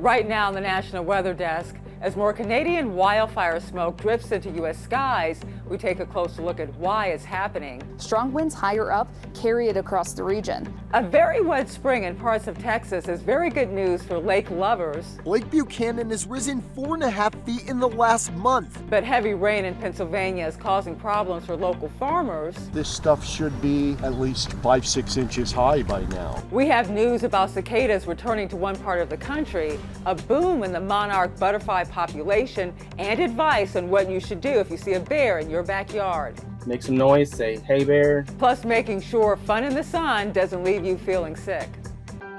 Right now on the National Weather Desk, as more Canadian wildfire smoke drifts into U.S. skies, we take a closer look at why it's happening. Strong winds higher up carry it across the region. A very wet spring in parts of Texas is very good news for lake lovers. Lake Buchanan has risen 4.5 feet in the last month. But heavy rain in Pennsylvania is causing problems for local farmers. This stuff should be at least 5-6 inches high by now. We have news about cicadas returning to one part of the country, a boom in the monarch butterfly population, and advice on what you should do if you see a bear in your backyard. Make some noise, say, "Hey bear." Plus making sure fun in the sun doesn't leave you feeling sick.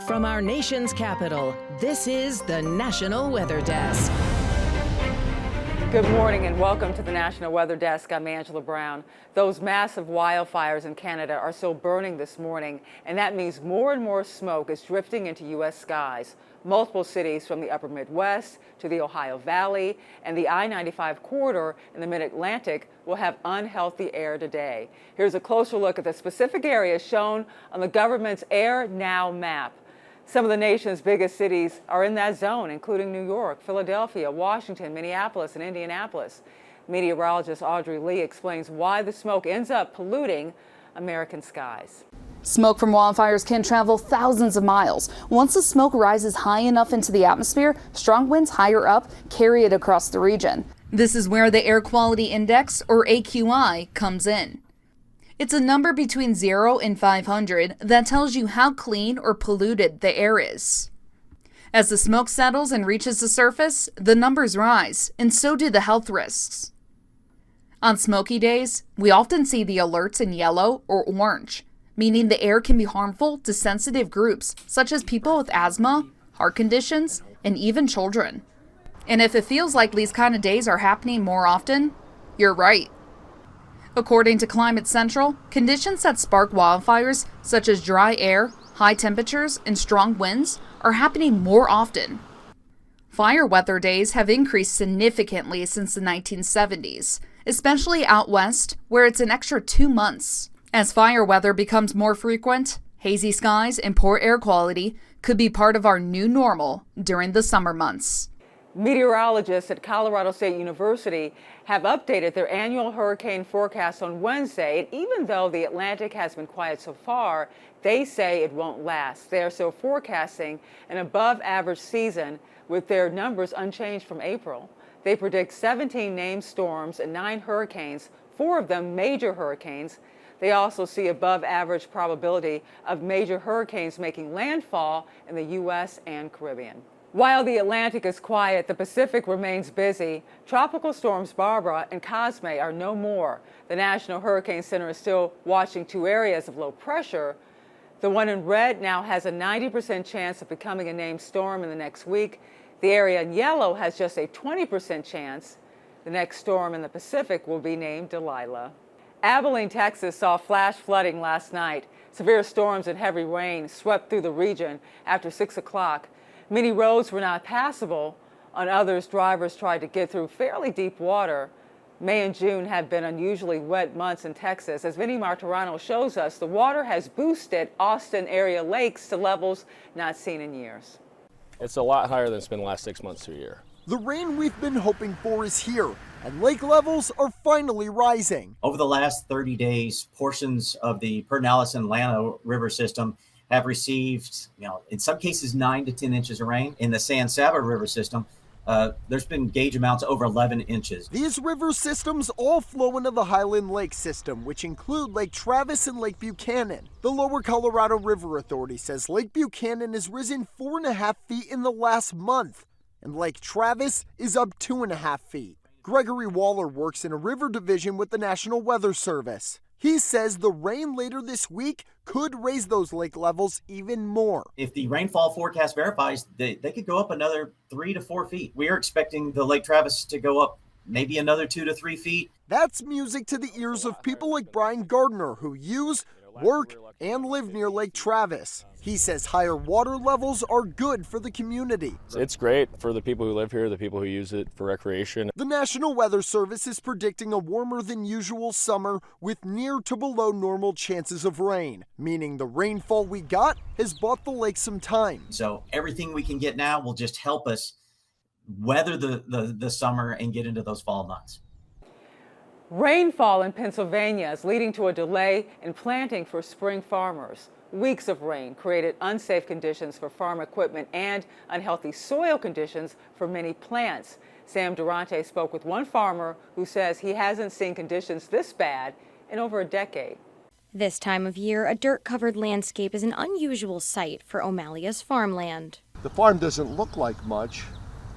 From our nation's capital, this is the National Weather Desk. Good morning and welcome to the National Weather Desk. I'm Angela Brown. Those massive wildfires in Canada are still burning this morning, and that means more and more smoke is drifting into U.S. skies. Multiple cities from the upper Midwest to the Ohio Valley and the I-95 corridor in the Mid-Atlantic will have unhealthy air today. Here's a closer look at the specific areas shown on the government's Air Now map. Some of the nation's biggest cities are in that zone, including New York, Philadelphia, Washington, Minneapolis, and Indianapolis. Meteorologist Audrey Lee explains why the smoke ends up polluting American skies. Smoke from wildfires can travel thousands of miles. Once the smoke rises high enough into the atmosphere, strong winds higher up carry it across the region. This is where the Air Quality Index, or AQI, comes in. It's a number between 0 and 500 that tells you how clean or polluted the air is. As the smoke settles and reaches the surface, the numbers rise, and so do the health risks. On smoky days, we often see the alerts in yellow or orange, meaning the air can be harmful to sensitive groups such as people with asthma, heart conditions, and even children. And if it feels like these kind of days are happening more often, you're right. According to Climate Central, conditions that spark wildfires, such as dry air, high temperatures, and strong winds, are happening more often. Fire weather days have increased significantly since the 1970s, especially out west, where it's an extra 2 months. As fire weather becomes more frequent, hazy skies and poor air quality could be part of our new normal during the summer months. Meteorologists at Colorado State University have updated their annual hurricane forecast on Wednesday, and even though the Atlantic has been quiet so far, they say it won't last. They are still forecasting an above-average season with their numbers unchanged from April. They predict 17 named storms and 9 hurricanes, 4 of them major hurricanes. They also see above-average probability of major hurricanes making landfall in the U.S. and Caribbean. While the Atlantic is quiet, the Pacific remains busy. Tropical storms Barbara and Cosme are no more. The National Hurricane Center is still watching 2 areas of low pressure. The one in red now has a 90% chance of becoming a named storm in the next week. The area in yellow has just a 20% chance. The next storm in the Pacific will be named Delilah. Abilene, Texas saw flash flooding last night. Severe storms and heavy rain swept through the region after 6 o'clock. Many roads were not passable. On others, drivers tried to get through fairly deep water. May and June have been unusually wet months in Texas. As Vinny Martorano shows us, the water has boosted Austin area lakes to levels not seen in years. It's a lot higher than it's been the last 6 months to a year. The rain we've been hoping for is here, and lake levels are finally rising. Over the last 30 days, portions of the Pedernales and Llano River system have received, in some cases 9 to 10 inches of rain. In the San Saba River system, there's been gauge amounts over 11 inches. These river systems all flow into the Highland Lake system, which include Lake Travis and Lake Buchanan. The Lower Colorado River Authority says Lake Buchanan has risen 4.5 feet in the last month, and Lake Travis is up 2.5 feet. Gregory Waller works in a river division with the National Weather Service. He says the rain later this week could raise those lake levels even more. If the rainfall forecast verifies, they could go up another 3 to 4 feet. We are expecting the Lake Travis to go up maybe another 2 to 3 feet. That's music to the ears of people like Brian Gardner, who use work, and live near Lake Travis. He says higher water levels are good for the community. It's great for the people who live here, the people who use it for recreation. The National Weather Service is predicting a warmer than usual summer with near to below normal chances of rain, meaning the rainfall we got has bought the lake some time. So everything we can get now will just help us weather the summer and get into those fall months. Rainfall in Pennsylvania is leading to a delay in planting for spring farmers. Weeks of rain created unsafe conditions for farm equipment and unhealthy soil conditions for many plants. Sam Durante spoke with one farmer who says he hasn't seen conditions this bad in over a decade. This time of year, a dirt-covered landscape is an unusual sight for O'Malley's farmland. The farm doesn't look like much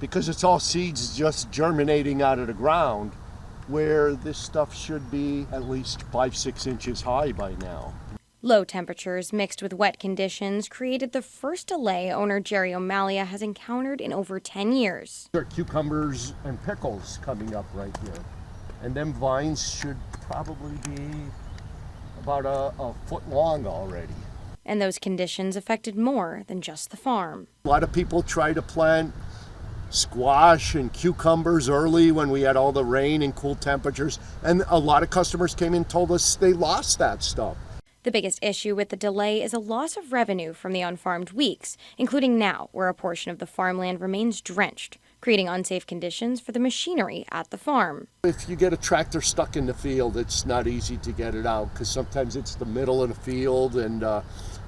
because it's all seeds just germinating out of the ground, where this stuff should be at least 5-6 inches high by now. Low temperatures mixed with wet conditions created the first delay owner Jerry O'Malley has encountered in over 10 years. There are cucumbers and pickles coming up right here. And them vines should probably be about a foot long already. And those conditions affected more than just the farm. A lot of people try to plant squash and cucumbers early when we had all the rain and cool temperatures. And a lot of customers came in and told us they lost that stuff. The biggest issue with the delay is a loss of revenue from the unfarmed weeks, including now, where a portion of the farmland remains drenched, creating unsafe conditions for the machinery at the farm. If you get a tractor stuck in the field, it's not easy to get it out because sometimes it's the middle of the field and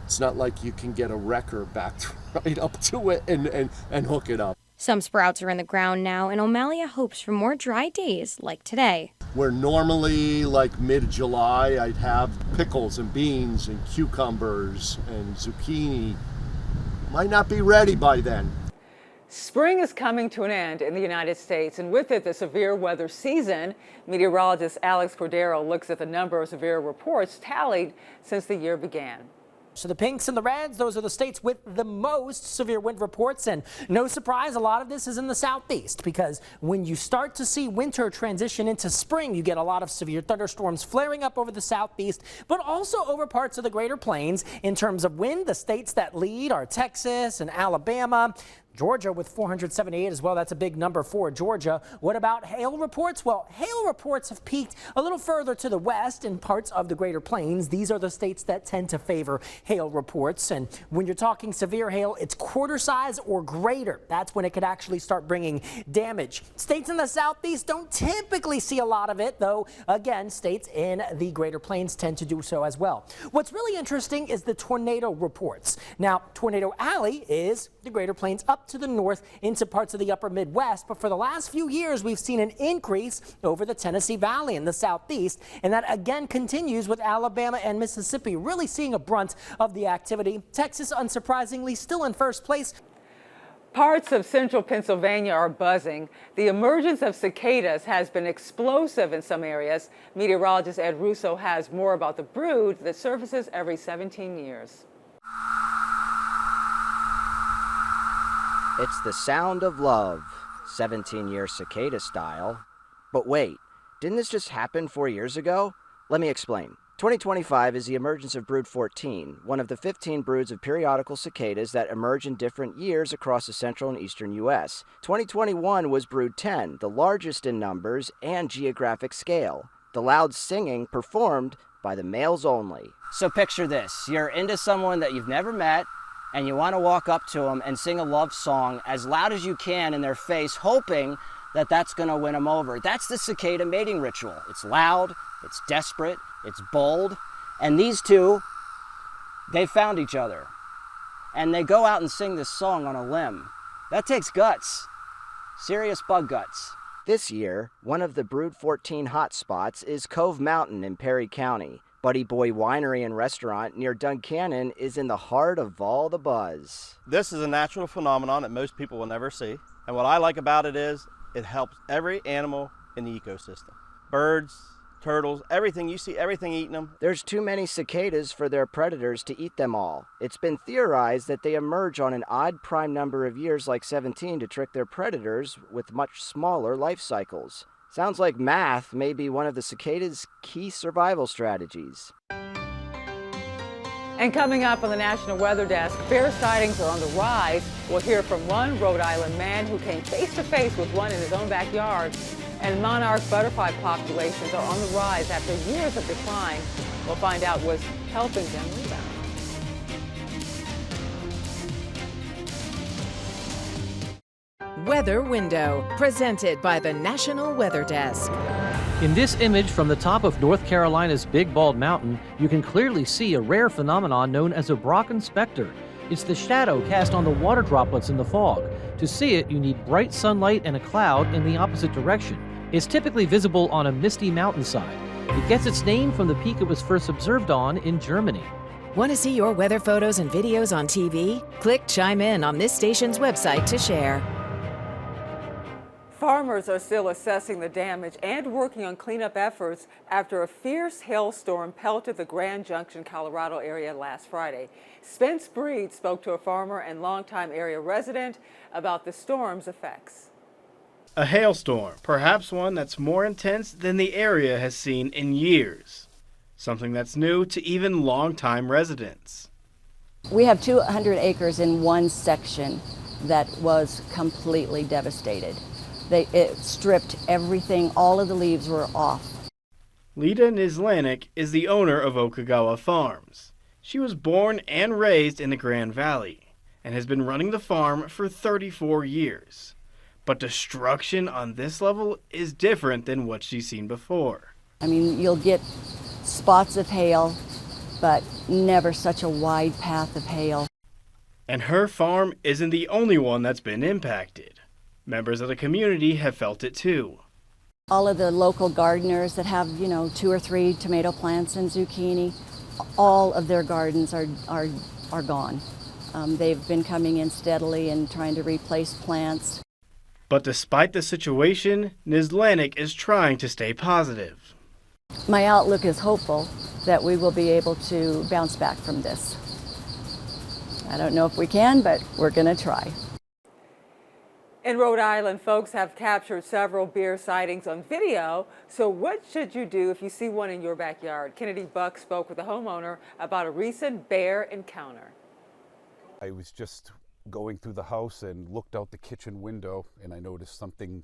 it's not like you can get a wrecker backed right up to it and hook it up. Some sprouts are in the ground now, and O'Malley hopes for more dry days like today. Where normally, like mid-July, I'd have pickles and beans and cucumbers and zucchini. Might not be ready by then. Spring is coming to an end in the United States, and with it, the severe weather season. Meteorologist Alex Cordero looks at the number of severe reports tallied since the year began. So the pinks and the reds, those are the states with the most severe wind reports. And no surprise, a lot of this is in the southeast, because when you start to see winter transition into spring, you get a lot of severe thunderstorms flaring up over the southeast, but also over parts of the Greater Plains. In terms of wind, the states that lead are Texas and Alabama. Georgia with 478 as well. That's a big number for Georgia. What about hail reports? Well, hail reports have peaked a little further to the west in parts of the Greater Plains. These are the states that tend to favor hail reports. And when you're talking severe hail, it's quarter size or greater. That's when it could actually start bringing damage. States in the southeast don't typically see a lot of it, though. Again, states in the Greater Plains tend to do so as well. What's really interesting is the tornado reports. Now, Tornado Alley is the Greater Plains up to the north into parts of the upper Midwest, but for the last few years we've seen an increase over the Tennessee Valley in the southeast, and that again continues with Alabama and Mississippi really seeing a brunt of the activity. Texas, unsurprisingly, still in first place. Parts of central Pennsylvania are buzzing. The emergence of cicadas has been explosive in some areas. Meteorologist Ed Russo has more about the brood that surfaces every 17 years. It's the sound of love, 17-year cicada style. But wait, didn't this just happen 4 years ago? Let me explain. 2025 is the emergence of brood 14, one of the 15 broods of periodical cicadas that emerge in different years across the central and eastern U.S. 2021 was brood 10, the largest in numbers and geographic scale. The loud singing performed by the males only. So picture this, you're into someone that you've never met, and you want to walk up to them and sing a love song as loud as you can in their face, hoping that that's going to win them over. That's the cicada mating ritual. It's loud, it's desperate, it's bold, and these two, they found each other. And they go out and sing this song on a limb. That takes guts, serious bug guts. This year, one of the brood 14 hotspots is Cove Mountain in Perry County. Buddy Boy Winery and Restaurant near Duncannon is in the heart of all the buzz. This is a natural phenomenon that most people will never see. And what I like about it is it helps every animal in the ecosystem. Birds, turtles, everything. You see everything eating them. There's too many cicadas for their predators to eat them all. It's been theorized that they emerge on an odd prime number of years like 17 to trick their predators with much smaller life cycles. Sounds like math may be one of the cicada's key survival strategies. And coming up on the National Weather Desk, bear sightings are on the rise. We'll hear from one Rhode Island man who came face to face with one in his own backyard. And monarch butterfly populations are on the rise after years of decline. We'll find out what's helping them rebound. Weather Window, presented by the National Weather Desk. In this image from the top of North Carolina's Big Bald Mountain, you can clearly see a rare phenomenon known as a Brocken specter. It's the shadow cast on the water droplets in the fog. To see it, you need bright sunlight and a cloud in the opposite direction. It's typically visible on a misty mountainside. It gets its name from the peak it was first observed on in Germany. Want to see your weather photos and videos on TV? Click Chime In on this station's website to share. Farmers are still assessing the damage and working on cleanup efforts after a fierce hailstorm pelted the Grand Junction, Colorado area last Friday. Spence Breed spoke to a farmer and longtime area resident about the storm's effects. A hailstorm, perhaps one that's more intense than the area has seen in years. Something that's new to even longtime residents. We have 200 acres in one section that was completely devastated. It stripped everything, all of the leaves were off. Lita Nizlanik is the owner of Okagawa Farms. She was born and raised in the Grand Valley and has been running the farm for 34 years. But destruction on this level is different than what she's seen before. I mean, you'll get spots of hail, but never such a wide path of hail. And her farm isn't the only one that's been impacted. Members of the community have felt it too. All of the local gardeners that have, 2 or 3 tomato plants and zucchini, all of their gardens are gone. They've been coming in steadily and trying to replace plants. But despite the situation, Nizlanik is trying to stay positive. My outlook is hopeful that we will be able to bounce back from this. I don't know if we can, but we're going to try. In Rhode Island, folks have captured several bear sightings on video. So what should you do if you see one in your backyard? Kennedy Buck spoke with a homeowner about a recent bear encounter. I was just going through the house and looked out the kitchen window, and I noticed something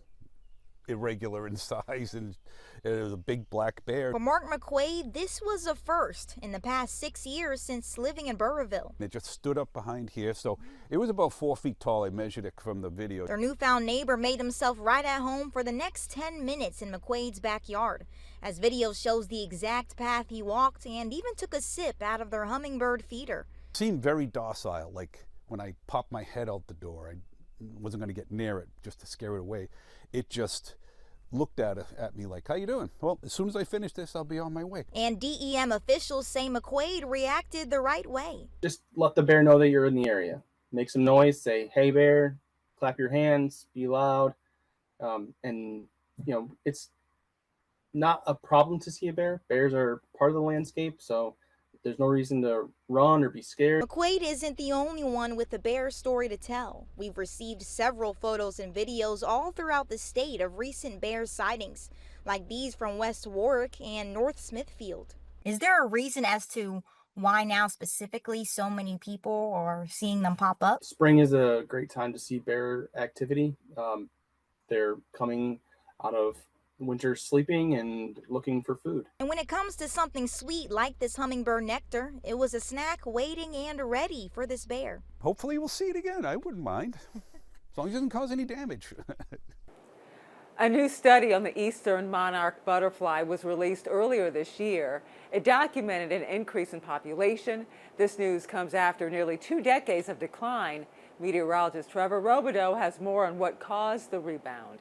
irregular in size, and it was a big black bear. For Mark McQuaid, this was a first in the past 6 years since living in Burrillville. It just stood up behind here, so it was about 4 feet tall. I measured it from the video. Their newfound neighbor made himself right at home for the next 10 minutes in McQuaid's backyard, as video shows the exact path he walked and even took a sip out of their hummingbird feeder. It seemed very docile, like when I popped my head out the door, I wasn't going to get near it just to scare it away. It just looked at me like, how you doing? Well, as soon as I finish this, I'll be on my way. And DEM officials say McQuaid reacted the right way. Just let the bear know that you're in the area. Make some noise, say, hey bear, clap your hands, be loud. And, it's not a problem to see a bear. Bears are part of the landscape, so there's no reason to run or be scared. McQuaid isn't the only one with a bear story to tell. We've received several photos and videos all throughout the state of recent bear sightings, like these from West Warwick and North Smithfield. Is there a reason as to why now specifically so many people are seeing them pop up? Spring is a great time to see bear activity. They're coming out of winter sleeping and looking for food. And when it comes to something sweet like this hummingbird nectar, it was a snack waiting and ready for this bear. Hopefully we'll see it again. I wouldn't mind, as long as it doesn't cause any damage. A new study on the eastern monarch butterfly was released earlier this year. It documented an increase in population. This news comes after nearly 2 decades of decline. Meteorologist Trevor Robideau has more on what caused the rebound.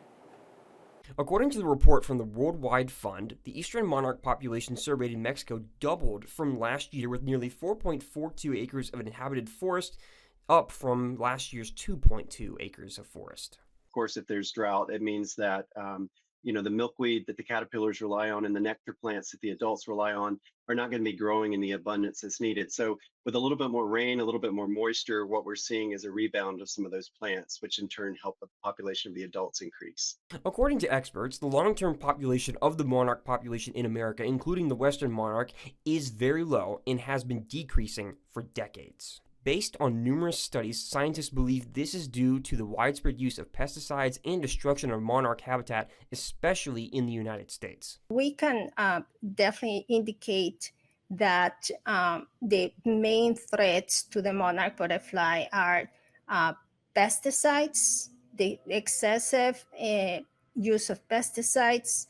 According to the report from the Worldwide Fund, the eastern monarch population surveyed in Mexico doubled from last year, with nearly 4.42 acres of inhabited forest, up from last year's 2.2 acres of forest. Of course, if there's drought, it means that the milkweed that the caterpillars rely on and the nectar plants that the adults rely on are not going to be growing in the abundance that's needed. So with a little bit more rain, a little bit more moisture, what we're seeing is a rebound of some of those plants, which in turn help the population of the adults increase. According to experts, the long-term population of the monarch population in America, including the western monarch, is very low and has been decreasing for decades. Based on numerous studies, scientists believe this is due to the widespread use of pesticides and destruction of monarch habitat, especially in the United States. We can definitely indicate that the main threats to the monarch butterfly are pesticides, the excessive use of pesticides,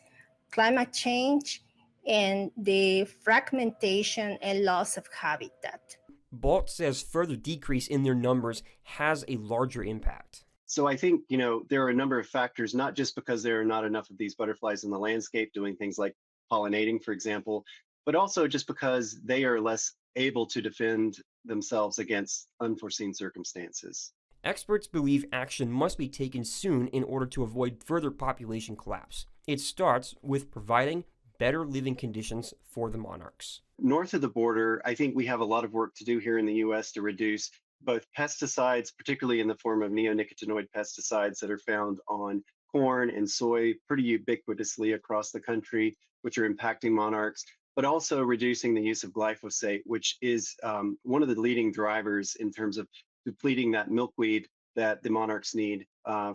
climate change, and the fragmentation and loss of habitat. Balt says further decrease in their numbers has a larger impact. So I think, there are a number of factors, not just because there are not enough of these butterflies in the landscape doing things like pollinating, for example, but also just because they are less able to defend themselves against unforeseen circumstances. Experts believe action must be taken soon in order to avoid further population collapse. It starts with providing better living conditions for the monarchs. North of the border, I think we have a lot of work to do here in the U.S. to reduce both pesticides, particularly in the form of neonicotinoid pesticides that are found on corn and soy pretty ubiquitously across the country, which are impacting monarchs, but also reducing the use of glyphosate, which is one of the leading drivers in terms of depleting that milkweed that the monarchs need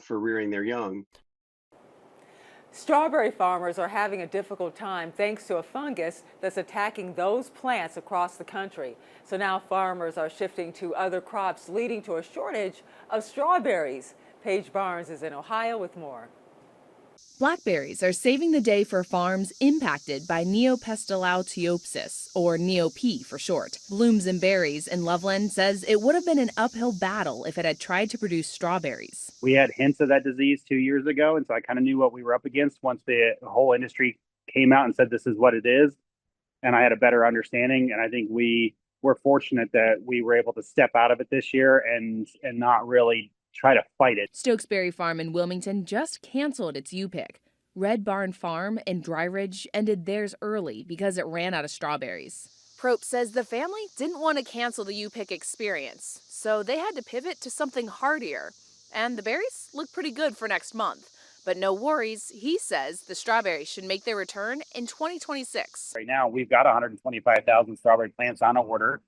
for rearing their young. Strawberry farmers are having a difficult time thanks to a fungus that's attacking those plants across the country. So now farmers are shifting to other crops, leading to a shortage of strawberries. Paige Barnes is in Ohio with more. Blackberries are saving the day for farms impacted by Neopestalotiopsis, or Neop for short. Blooms and Berries in Loveland says it would have been an uphill battle if it had tried to produce strawberries. We had hints of that disease 2 years ago, and so I kind of knew what we were up against once the whole industry came out and said this is what it is, and I had a better understanding, and I think we were fortunate that we were able to step out of it this year and not really try to fight it. Stokesbury Farm in Wilmington just canceled its U-pick. Red Barn Farm in Dry Ridge ended theirs early because it ran out of strawberries. Prope says the family didn't want to cancel the U-pick experience, so they had to pivot to something hardier. And the berries look pretty good for next month. But no worries, he says the strawberries should make their return in 2026. Right now, we've got 125,000 strawberry plants on order.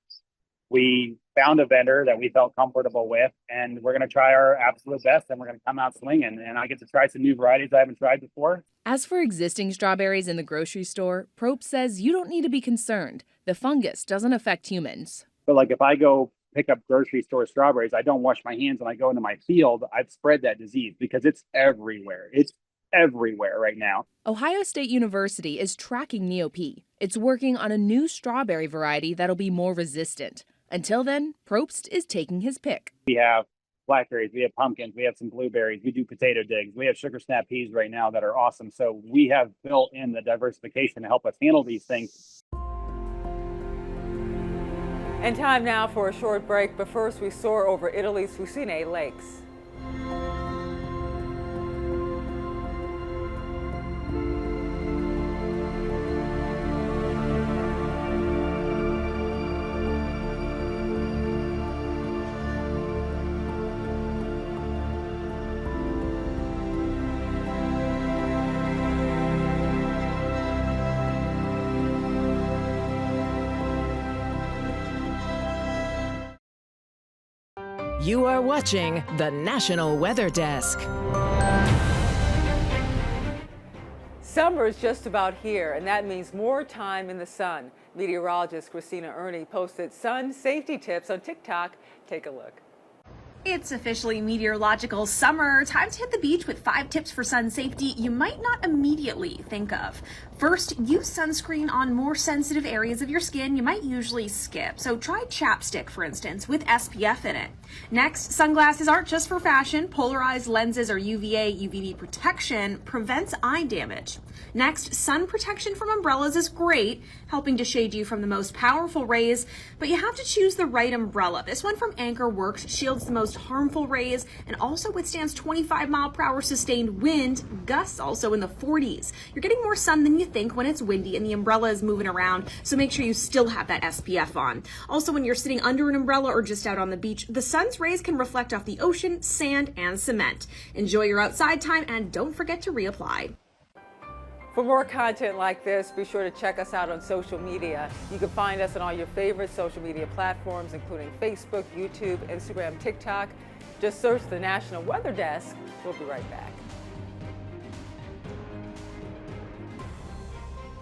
We found a vendor that we felt comfortable with, and we're going to try our absolute best, and we're going to come out swinging. And I get to try some new varieties I haven't tried before. As for existing strawberries in the grocery store, Prope says you don't need to be concerned. The fungus doesn't affect humans. But like if I go pick up grocery store strawberries, I don't wash my hands and I go into my field, I've spread that disease because it's everywhere. It's everywhere right now. Ohio State University is tracking Neop. It's working on a new strawberry variety that'll be more resistant. Until then, Probst is taking his pick. We have blackberries, we have pumpkins, we have some blueberries, we do potato digs, we have sugar snap peas right now that are awesome. So we have built in the diversification to help us handle these things. And time now for a short break, but first we soar over Italy's Fucine Lakes. You are watching the National Weather Desk. Summer is just about here, and that means more time in the sun. Meteorologist Christina Ernie posted sun safety tips on TikTok. Take a look. It's officially meteorological summer. Time to hit the beach with 5 tips for sun safety you might not immediately think of. First, use sunscreen on more sensitive areas of your skin you might usually skip. So try chapstick, for instance, with SPF in it. Next, sunglasses aren't just for fashion. Polarized lenses or UVA, UVB protection prevents eye damage. Next, sun protection from umbrellas is great, helping to shade you from the most powerful rays, but you have to choose the right umbrella. This one from Anchor Works shields the most harmful rays and also withstands 25-mile-per-hour sustained wind, gusts also in the 40s. You're getting more sun than you think when it's windy and the umbrella is moving around, so make sure you still have that SPF on. Also, when you're sitting under an umbrella or just out on the beach, the sun's rays can reflect off the ocean, sand, and cement. Enjoy your outside time and don't forget to reapply. For more content like this, be sure to check us out on social media. You can find us on all your favorite social media platforms, including Facebook, YouTube, Instagram, TikTok. Just search the National Weather Desk. We'll be right back.